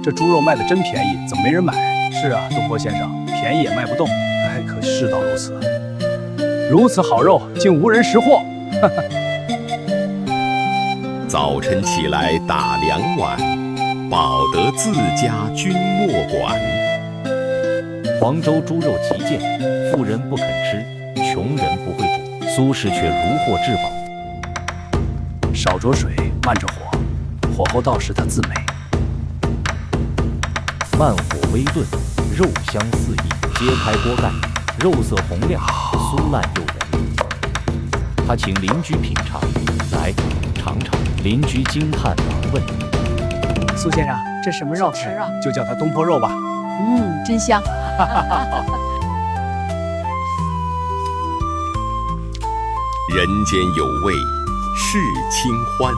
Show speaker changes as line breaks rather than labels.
这猪肉卖的真便宜，怎么没人买？是啊，东坡先生，便宜也卖不动。哎，可事到如此，如此好肉，竟无人识货。
早晨起来打2碗，饱得自家君莫管。
黄州猪肉极贱，富人不肯吃，穷人不会煮，苏轼却如获至宝。
少着水，慢着火，火候到时它自美。
慢火微炖，肉香四溢。揭开锅盖，肉色红亮，酥烂诱人。他请邻居品尝，来尝尝。邻居惊叹忙问：“
苏先生，
这什么肉吃啊？
就叫它东坡肉吧。”
真香。
人间有味是清欢。